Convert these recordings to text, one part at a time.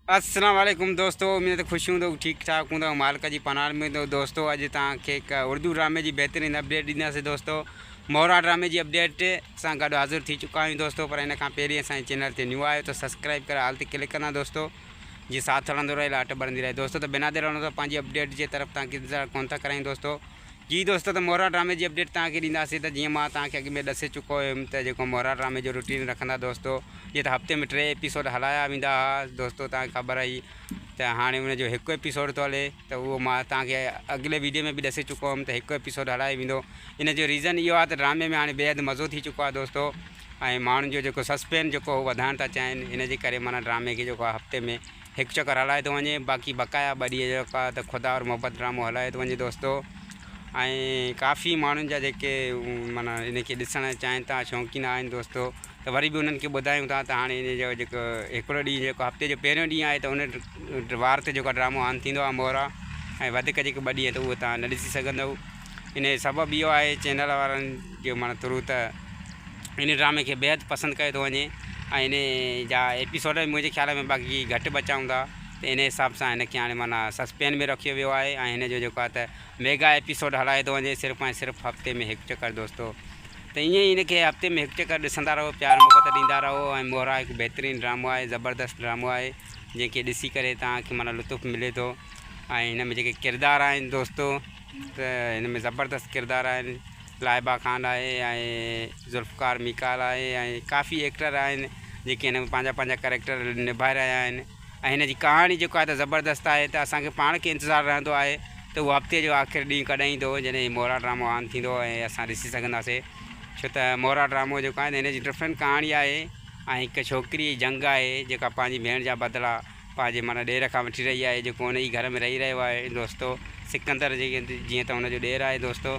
अस्सलाम वालेकुम दोस्तों, मैं तो खुश हूँ तो ठीक ठाक हूँ तो मालिक जी पनार में तो दोस्तों अॼु तव्हांखे हिकु उर्दू ड्रामे जी बहितरीन अपडेट ॾींदासीं दोस्तों। मोहरा ड्रामे जी अपडेट सां गॾु हाज़िर थी चुका आहियूं दोस्तों। पर इन खां पहिरीं असांजे चैनल ते न्यू आयो तो सब्सक्राइब करे हाल ते क्लिक कंदा दोस्तों, जी साथ हलंदो रहे लाट बढ़ंदी रहे दोस्तों। तो बिना देर वञो तो पंहिंजी अपडेट जे तरफ़ तव्हांखे इंतज़ारु कोन था करायूं दोस्तों। जी दोस्तों, तो मोहरा ड्रामे जी अपडेट तव्हांखे ॾींदासीं। त जीअं मां तव्हांखे अॻु में ॾसे चुको हुयुमि त जेको मोहरा ड्रामे जो रूटीन रखंदा दोस्तों, ये तो हफ़्ते में 3 एपिसोड हलाया वेंदा हुआ दोस्तों। तव्हांखे ख़बर आहे त हाणे उनजो हिकु एपिसोड थो हले, त उहो मां तव्हांखे अॻिले वीडियो में बि ॾसे चुको हुउमि त हिकु एपिसोड हलाए वेंदो। इन जो रीज़न इहो आहे त ड्रामे में हाणे बेहदि मज़ो थी चुको आहे दोस्तों, ऐं माण्हुनि जो जेको सस्पेंस जेको उहो वधाइण था चाहिनि। इन जे करे माना ड्रामे खे जेको आहे हफ़्ते में हिकु चक्कर हलाए थो वञे। बाक़ी बक़ाया 2 ॾींहं जेको आहे त ख़ुदा और मोहब्बत ड्रामो हलाए थो वञे दोस्तों। ऐं काफ़ी माण्हुनि जा जेके माना इनखे ॾिसणु चाहिनि था, शौक़ीन आहिनि दोस्तों, त वरी बि उन्हनि खे ॿुधायूं था त हाणे इन जो जेको हिकिड़ो ॾींहुं जेको हफ़्ते जो पहिरियों ॾींहुं आहे त उन वार ते जेको ड्रामो ऑन थींदो आहे मोहरा, ऐं वधीक जेके 2 ॾींहं त उहो तव्हां न ॾिसी सघंदव। इन जो सबबु इहो आहे चैनल वारनि जो माना थ्रू त इन ड्रामे खे बेहदि पसंदि कयो थो वञे, ऐं इन जा एपिसोड मुंहिंजे ख़्याल में बाक़ी घटि बचा हूंदा, त इन हिसाब सां हिनखे हाणे माना सस्पेंस में रखियो वियो आहे। ऐं हिन जो जेको आहे त मेगा एपिसोड हलाए थो वञे सिर्फ़ु ऐं सिर्फ़ु हफ़्ते में हिकु चक्कर दोस्तों। त ईअं ई इनखे हफ़्ते में हिकु चक्कर ॾिसंदा रहो, प्यार मोहब्बत ॾींदा रहो। ऐं मोहरा हिकु बहितरीनु ड्रामो आहे, ज़बरदस्त ड्रामो आहे, जंहिंखे ॾिसी करे तव्हांखे माना लुत्फ़ु मिले थो। ऐं हिन में जेके किरदार आहिनि दोस्तों, त हिन में ज़बरदस्त किरदार आहिनि। लाइबा ख़ान आहे, ऐं ज़ुल्फ़कार मीकाल आहे, ऐं काफ़ी एक्टर आहिनि जेके हिन में पंहिंजा कैरेक्टर निभाए रहिया आहिनि। ऐं हिन जी कहाणी जेको आहे त ज़बरदस्त आहे, त असांखे पाण खे इंतज़ारु रहंदो आहे त उहो हफ़्ते जो आख़िर ॾींहुं कॾहिं ईंदो जॾहिं मोहरा ड्रामो ऑन थींदो ऐं असां ॾिसी सघंदासीं। छो त मोहरा ड्रामो जेको आहे हिन जी डिफरेंट कहाणी आहे, ऐं हिकु छोकिरी जी जंग आहे जेका पंहिंजी भेण जा बदिला पंहिंजे माना ॾेर खां वठी रही आहे, जेको हुन जी घर में रही रहियो आहे दोस्तों। सिकंदर जीअं त हुनजो ॾेर आहे दोस्तों,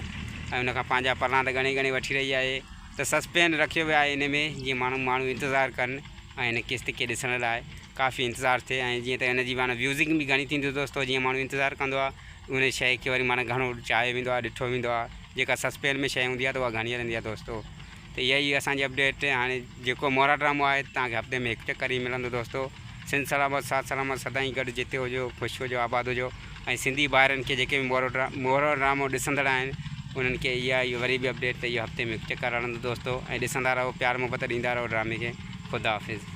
ऐं हुनखां पंहिंजा पलांट घणे वठी रही आहे। त सस्पेंस रखियो वियो आहे इन में, जीअं माण्हू इंतज़ारु कनि ऐं हिन किस्त खे ॾिसण लाइ काफ़ी इंतज़ारु थिए। ऐं जीअं त हिन जी माना म्यूज़िक बि घणी थींदी दोस्तों, जीअं माण्हू इंतज़ारु कंदो आहे उन शइ खे वरी माना घणो चाहियो वेंदो आहे, ॾिठो वेंदो आहे। जेका सस्पेंस में शइ हूंदी आहे त उहा घणी हलंदी आहे दोस्तों। त इहा ई असांजी अपडेट। हाणे जेको मोहरा ड्रामो आहे तव्हांखे हफ़्ते में हिकु चक्कर ई मिलंदो दोस्तों। सिंध सलामत साथ सलामत सदाईं गॾु जिते हुजो, ख़ुशि हुजो, आबाद हुजो। ऐं सिंधी भाइरनि खे जेके बि मोहरा ड्रामो ॾिसंदड़ आहिनि उन्हनि खे इहा वरी बि अपडेट त इहो हफ़्ते में हिकु चक्कर हलंदो दोस्तों। ऐं ॾिसंदा रहो, प्यार मोहब्बत ॾींदा रहो ड्रामे खे। ख़ुदा हाफ़िज़।